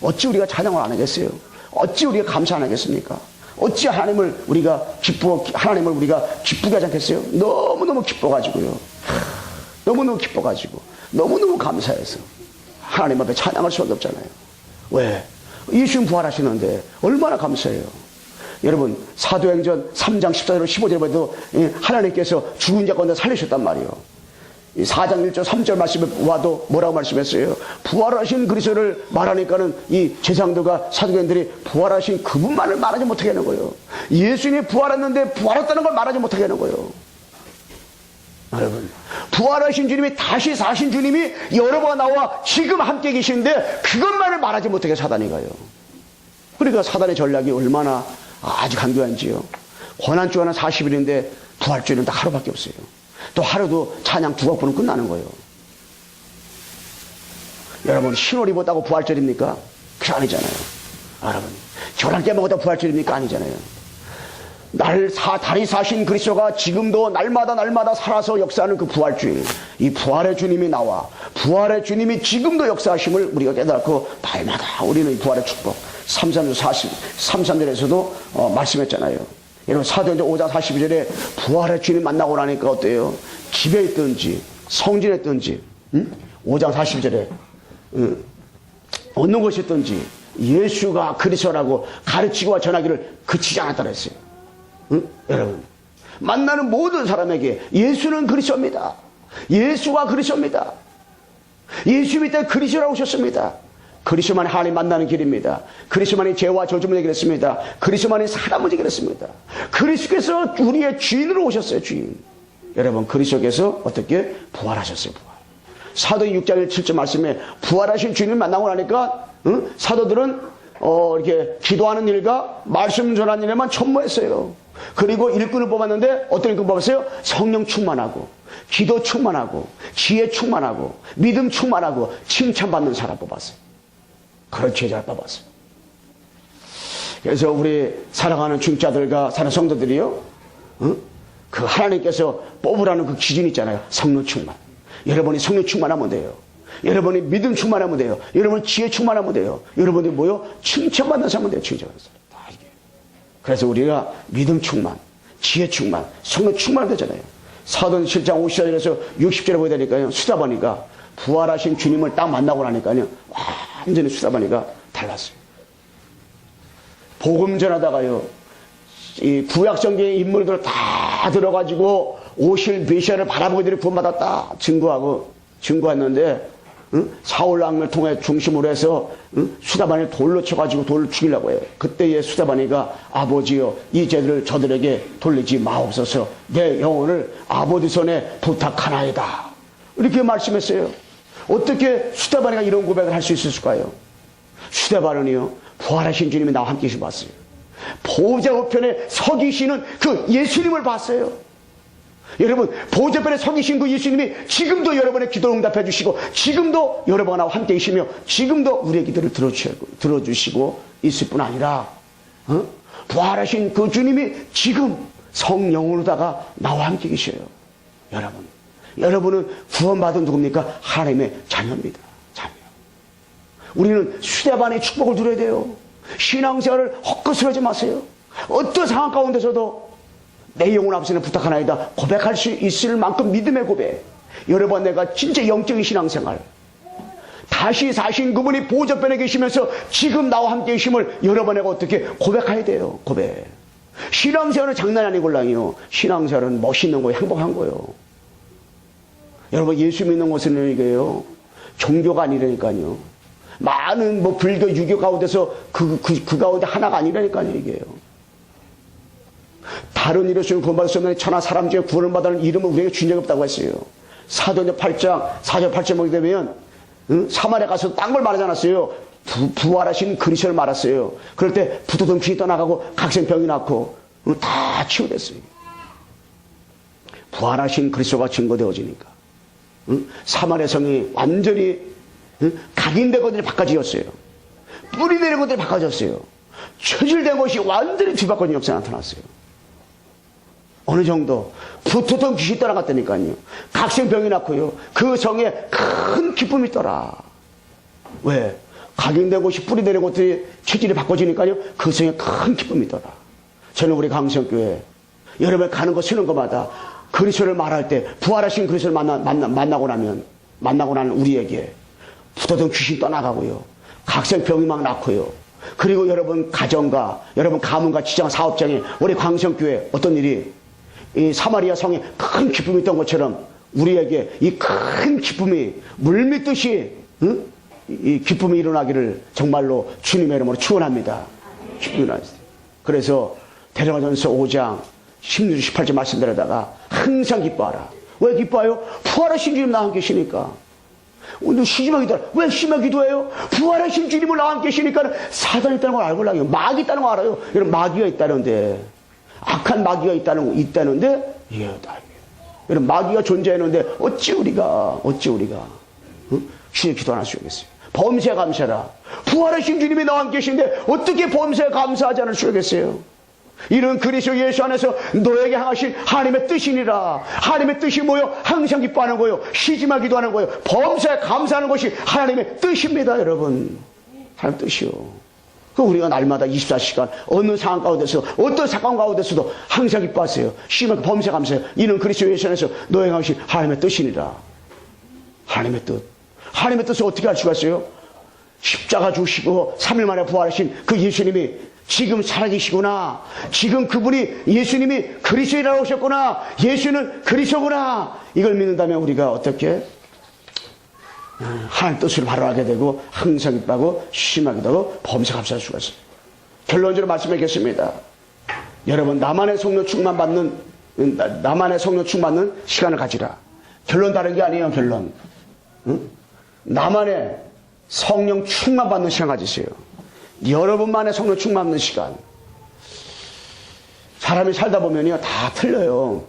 [SPEAKER 1] 어찌 우리가 찬양을 안 하겠어요? 어찌 우리가 감사 안 하겠습니까? 어찌 하나님을 우리가 기쁘게 하지 않겠어요? 너무너무 기뻐가지고요. 너무너무 기뻐가지고 너무너무 감사해서 하나님 앞에 찬양할 수밖에 없잖아요. 왜? 예수님 부활하시는데 얼마나 감사해요. 여러분 사도행전 3장 14절 15절에 봐도 하나님께서 죽은 자 가운데 살리셨단 말이에요. 4장 1절 3절 말씀에 와도 뭐라고 말씀했어요? 부활하신 그리스도를 말하니까는 이 제사장들과 사도관들이 부활하신 그분만을 말하지 못하게 하는 거예요. 예수님이 부활했는데 부활했다는 걸 말하지 못하게 하는 거예요. 여러분 부활하신 주님이 다시 사신 주님이 여러 번 나와 지금 함께 계시는데 그것만을 말하지 못하게 사단이 가요. 그러니까 사단의 전략이 얼마나 아주 간교한지요. 고난주간은 40일인데 부활주일은 딱 하루밖에 없어요. 또 하루도 찬양 2곡부는 끝나는 거예요. 여러분 신월 입었다고 부활절입니까? 그게 아니잖아요. 여러분 교란 깨먹었다고 부활절입니까? 아니잖아요. 다리 사신 그리스도가 지금도 날마다 살아서 역사하는 그 부활주일, 이 부활의 주님이 나와 부활의 주님이 지금도 역사하심을 우리가 깨닫고 날마다 우리는 이 부활의 축복 33절에서도 말씀했잖아요. 여러분 사도행전 5장 42절에 부활의 주님 만나고 나니까 어때요? 집에 있든지 성전에 있든지 5장 42절에 어느 곳에 있든지 예수가 그리스도라고 가르치고 전하기를 그치지 않았다고 했어요. 응? 여러분, 만나는 모든 사람에게 예수는 그리스도입니다. 예수가 그리스도입니다. 예수 밑에 그리스도라고 오셨습니다. 그리스도만이 하나님 만나는 길입니다. 그리스도만이 죄와 저주를 해결했습니다. 그리스도만이 사람을 해결했습니다. 그리스도께서 우리의 주인으로 오셨어요. 주인. 여러분, 그리스도께서 어떻게 부활하셨어요. 부활. 사도행 6장 7절 말씀에 부활하신 주님을 만나고 나니까 사도들은 이렇게 기도하는 일과 말씀 전하는 일에만 천무했어요. 그리고 일꾼을 뽑았는데 어떤 일꾼 뽑았어요? 성령 충만하고 기도 충만하고 지혜 충만하고 믿음 충만하고 칭찬받는 사람 뽑았어요. 그런 제자를 뽑았어요. 그래서 우리 사랑하는 중자들과 사랑하는 성도들이요, 그 하나님께서 뽑으라는 그 기준 있잖아요. 성령 충만. 여러분이 성령 충만하면 돼요. 여러분이 믿음 충만하면 돼요. 여러분이 지혜 충만하면 돼요. 여러분이 뭐요? 칭찬받는 사람은 돼요. 칭찬받는 사람. 다 이게. 그래서 우리가 믿음 충만, 지혜 충만, 성령 충만하면 되잖아요. 사도행 7장 50절에서 60절에 보게 되니까요. 수다바니까 부활하신 주님을 딱 만나고 나니까요. 완전히 수다바니까 달랐어요. 복음 전하다가요. 이 구약성경의 인물들 다 들어가지고 오실 메시아를 바라보기들이 구원받았다 증거했는데 사울 왕을 통해 중심으로 해서 수다바니를 돌로 쳐가지고 돌을 죽이려고 해요. 그때의 수다바니가 아버지여 이 죄들을 저들에게 돌리지 마옵소서 내 영혼을 아버지 손에 부탁하나이다. 이렇게 말씀했어요. 어떻게 수다바니가 이런 고백을 할 수 있었을까요? 수다바니는요 부활하신 주님이 나와 함께 계신 봤어요. 보호자 우편에 서 계시는 그 예수님을 봤어요. 여러분, 보호자편에 서 계신 그 예수님이 지금도 여러분의 기도를 응답해 주시고 지금도 여러분과 나와 함께 계시며 지금도 우리의 기도를 들어주시고 있을 뿐 아니라 부활하신 그 주님이 지금 성령으로다가 나와 함께 계셔요. 여러분은 구원받은 누굽니까? 하나님의 자녀입니다. 자녀. 우리는 수대반의 축복을 누려야 돼요. 신앙생활을 헛것으로하지 마세요. 어떤 상황 가운데서도 내 영혼 앞에서는 부탁하나이다 고백할 수 있을 만큼 믿음의 고백. 여러분, 내가 진짜 영적인 신앙생활 다시 사신 그분이 보호자편에 계시면서 지금 나와 함께 계심을 여러분에게 어떻게 고백해야 돼요. 고백. 신앙생활은 장난이 아니걸랑요. 신앙생활은 멋있는 거예요. 행복한 거예요. 여러분, 예수 믿는 것은 이게요 종교가 아니라니까요. 많은 불교 유교 가운데서 그 가운데 하나가 아니라니까요. 이게요. 다른 이로서는 구원받을 수 없는 천하 사람 중에 구원을 받는 이름을 우리에게 준 적이 없다고 했어요. 사도행전 8장 4절 8절 보게 되면 사마리아 가서 딴 걸 말하지 않았어요. 부활하신 그리스도를 말했어요. 그럴 때 부도던 귀이 떠나가고 각생병이 낫고 다 치유됐어요. 부활하신 그리스도가 증거되어지니까 사마리아 성이 완전히 각인된 것들이 바꿔지었어요. 뿌리내린 것들이 바꿔졌어요. 처질된 것이 완전히 뒤바꿔진 역사가 나타났어요. 어느 정도 붙었던 귀신이 떠나갔다니까요. 각생병이 났고요. 그 성에 큰 기쁨이 있더라. 왜? 각인된 곳이 뿌리내린 것들이 체질이 바꿔지니까요. 그 성에 큰 기쁨이 있더라. 저는 우리 강성교회 여러분 가는 거 쓰는 것마다 그리스도를 말할 때 부활하신 그리스도를 만나고 나는 우리에게 붙었던 귀신 떠나가고요. 각생병이 막 났고요. 그리고 여러분 가정과 여러분 가문과 직장 사업장에 우리 광성교회 어떤 일이 이 사마리아 성에 큰 기쁨이 있던 것처럼 우리에게 이 큰 기쁨이 물밀듯이 이 기쁨이 일어나기를 정말로 주님의 이름으로 축원합니다. 기쁨이 일어나세요. 그래서 데려가전서 5장 16, 18절 말씀드리다가 항상 기뻐하라. 왜 기뻐해요? 부활하신 주님 나와 함께 계시니까. 오늘 심하게 기도하라. 왜 심하게 기도해요? 부활하신 주님을 나와 함께 계시니까 사단이 있다는 걸 알고 나요. 마귀 있다는 걸 알아요. 여러분, 마귀가 있다는데, 악한 마귀가 있다는데, 예, 여러분, 마귀가 존재하는데, 어찌 우리가, 주의 기도 안 할 수 있겠어요? 범사에 감사라. 부활하신 주님이 나와 함께 계신데, 어떻게 범사에 감사하지 않을 수 있겠어요? 이런 그리스도 예수 안에서 너에게 향하신 하나님의 뜻이니라. 하나님의 뜻이 뭐요? 항상 기뻐하는 거요. 쉬지 마 기도하는 거요. 범사에 감사하는 것이 하나님의 뜻입니다, 여러분. 하나님의 뜻이요. 그 우리가 날마다 24시간 어느 상황 가운데서 어떤 사건 가운데서도 항상 기뻐하세요. 쉬지 마 범사에 감사해요. 이는 그리스도 예수 안에서 너에게 향하신 하나님의 뜻이니라. 하나님의 뜻. 하나님의 뜻을 어떻게 알 수가 있어요? 십자가 주시고 3일 만에 부활하신 그 예수님이 지금 살아계시구나. 지금 그분이 예수님이 그리스도라고 하셨구나. 예수는 그리스도구나. 이걸 믿는다면 우리가 어떻게 하나님 뜻을 바로하게 되고 항상 기뻐하고 심하기도 하고 범사 감사할 수가 있어요. 결론적으로 말씀하겠습니다. 여러분 나만의 성령 충만 받는 시간을 가지라. 결론 다른 게 아니에요. 결론. 응? 나만의 성령 충만 받는 시간 가지세요. 여러분만의 성령 충만 받는 시간. 사람이 살다 보면요 다 틀려요.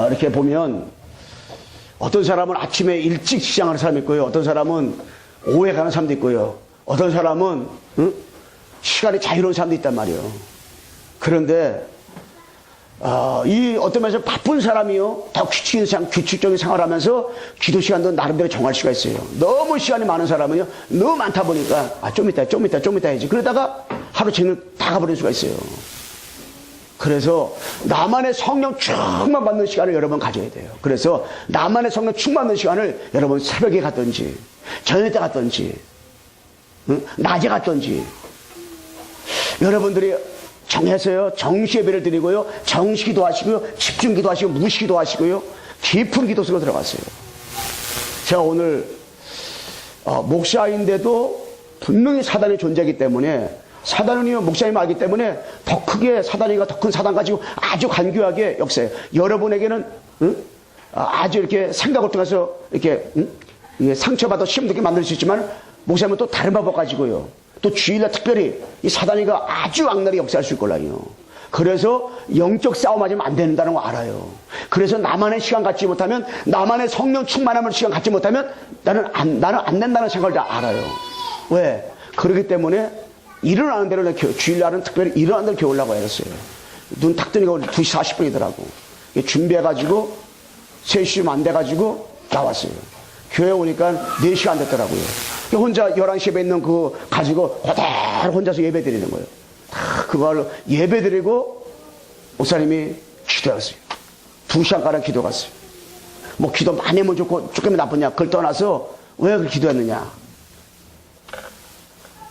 [SPEAKER 1] 이렇게 보면 어떤 사람은 아침에 일찍 시장하는 사람이 있고요. 어떤 사람은 오후에 가는 사람도 있고요. 어떤 사람은 시간이 자유로운 사람도 있단 말이에요. 그런데 이 어떤 면에서 바쁜 사람이요 더 규칙적인 생활을 하면서 기도 시간도 나름대로 정할 수가 있어요. 너무 시간이 많은 사람은요 너무 많다 보니까 좀 이따 해야지. 그러다가 하루 종일 다 가버릴 수가 있어요. 그래서 나만의 성령 충만 받는 시간을 여러분 가져야 돼요. 그래서 나만의 성령 충만 받는 시간을 여러분 새벽에 갔든지 저녁 때 갔든지 낮에 갔든지 여러분들이 정해서요 정시 예배를 드리고요 정시기도 하시고요 집중기도 하시고 무시기도 하시고요 깊은 기도 속으로 들어갔어요. 제가 오늘 목사인데도 분명히 사단이 존재하기 때문에 사단은요 목사님 알기 때문에 더 크게 사단이가 더 큰 사단 가지고 아주 간교하게 역사해요. 여러분에게는 아주 이렇게 생각을 통해서 이렇게 상처받아 시험되게 만들 수 있지만 목사님은 또 다른 방법 가지고요 또 주일날 특별히 이 사단이가 아주 악랄히 역사할 수 있걸라요. 그래서 영적 싸움하지면 안 된다는 거 알아요. 그래서 나만의 시간 갖지 못하면 나만의 성령 충만함을 시간 갖지 못하면 나는 안 된다는 생각을 다 알아요. 왜? 그렇기 때문에 일어나는 대로 주일날은 특별히 일어나는 대로 겨우려고 했어요. 눈 딱 뜨니까 2시 40분이더라고. 해가지고 3시 안 돼가지고 나왔어요. 교회 오니까 4시가 안 됐더라고요. 혼자 11시 예배 있는 그 가지고 그대로 혼자서 예배 드리는 거예요. 다 그걸로 예배 드리고 목사님이 기도했어요. 2시간가량 기도 갔어요. 뭐 기도 많이 하면 좋고 조금 나쁘냐 그걸 떠나서 왜 그 기도했느냐.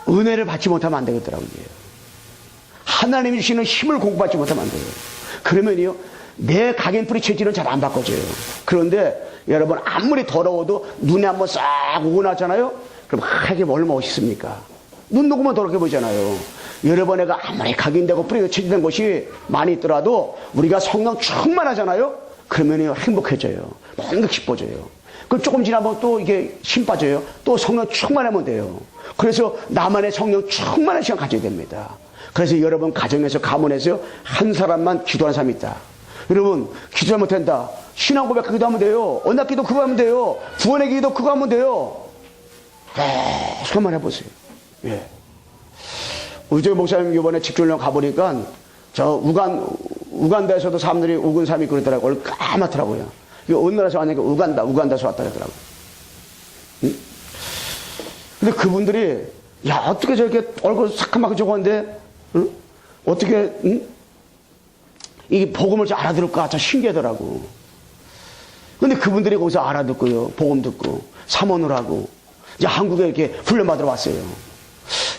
[SPEAKER 1] 은혜를 받지 못하면 안 되겠더라고요. 하나님이 주시는 힘을 공부받지 못하면 안 돼요. 그러면요 내 각인뿌리 체질은 잘 안 바꿔져요. 그런데 여러분 아무리 더러워도 눈에 한번 싹 오고 나잖아요. 그럼 하게 뭘 멋있습니까? 눈 녹으면 더럽게 보이잖아요. 여러분에가 아무리 각인되고 뿌리가 체질된 곳이 많이 있더라도 우리가 성령 충만하잖아요. 그러면요 행복해져요. 뭔가 기뻐져요. 그럼 조금 지나면 또 이게 힘 빠져요. 또 성령 충만하면 돼요. 그래서 나만의 성령 충만한 시간 가져야 됩니다. 그래서 여러분 가정에서 가문에서 한 사람만 기도하는 사람이 있다. 여러분 기도 못한다. 신앙 고백 그거 하면 돼요. 언약 기도 그거 하면 돼요. 구원의 기도 그거 하면 돼요. 그것만 해보세요. 예. 우리 저 목사님 이번에 집중령 가보니까 저 우간다에서도 사람들이 우군 사람이 그러더라고요. 얼굴 까맣더라고요. 이거 어느 나라에서 왔냐니까 우간다에서 왔다 그러더라고요. 응? 근데 그분들이 야 어떻게 저렇게 얼굴 새까맣게 적었는데 응? 어떻게 응? 이 복음을 잘 알아들을까 참 신기하더라고. 근데 그분들이 거기서 알아듣고요 복음 듣고 사모를 하고 이제 한국에 이렇게 훈련받으러 왔어요.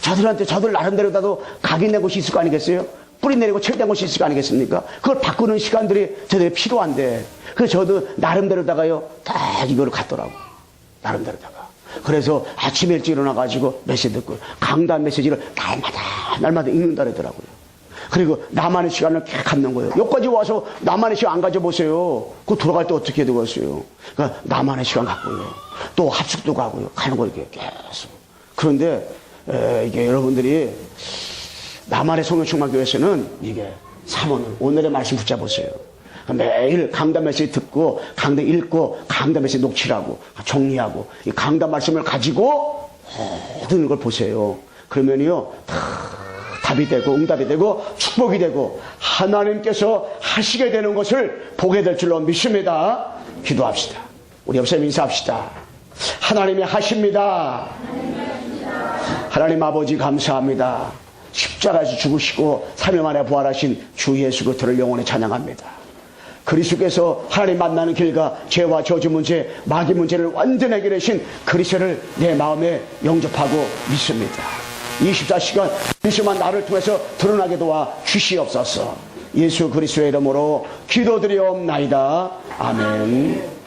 [SPEAKER 1] 저들 나름대로라도 각인된 곳이 있을 거 아니겠어요? 뿌리 내리고 철된 곳이 있을 거 아니겠습니까? 그걸 바꾸는 시간들이 저들이 필요한데 그래서 저도 나름대로다가요 다 이거를 갔더라고. 나름대로다가. 그래서 아침에 일찍 일어나가지고 메시지 듣고 강단 메시지를 날마다 읽는다 그러더라고요. 그리고 나만의 시간을 갖는 거예요. 여기까지 와서 나만의 시간 안 가져보세요. 그거 돌아갈 때 어떻게 되겠어요? 그러니까 나만의 시간 갖고요. 또 합숙도 가고요. 가는 거 이렇게 계속. 그런데 이게 여러분들이 나만의 성령 충만 교회에서는 이게 사모는 오늘의 말씀 붙잡으세요. 매일 강단 메시지 듣고 강단 읽고 강단 메시지 녹취하고 정리하고 이 강단 말씀을 가지고 모든 걸 보세요. 그러면요 답이 되고 응답이 되고 축복이 되고 하나님께서 하시게 되는 것을 보게 될 줄로 믿습니다. 기도합시다. 우리 옆사람 인사합시다. 하나님이 하십니다. 하나님 아버지 감사합니다. 십자가에서 죽으시고 3일 만에 부활하신 주 예수 그리스도를 영원히 찬양합니다. 그리스도께서 하나님 만나는 길과 죄와 저주 문제, 마귀 문제를 완전히 해결하신 그리스도를 내 마음에 영접하고 믿습니다. 24시간 그리스도만 나를 통해서 드러나게 도와 주시옵소서. 예수 그리스도의 이름으로 기도드리옵나이다. 아멘.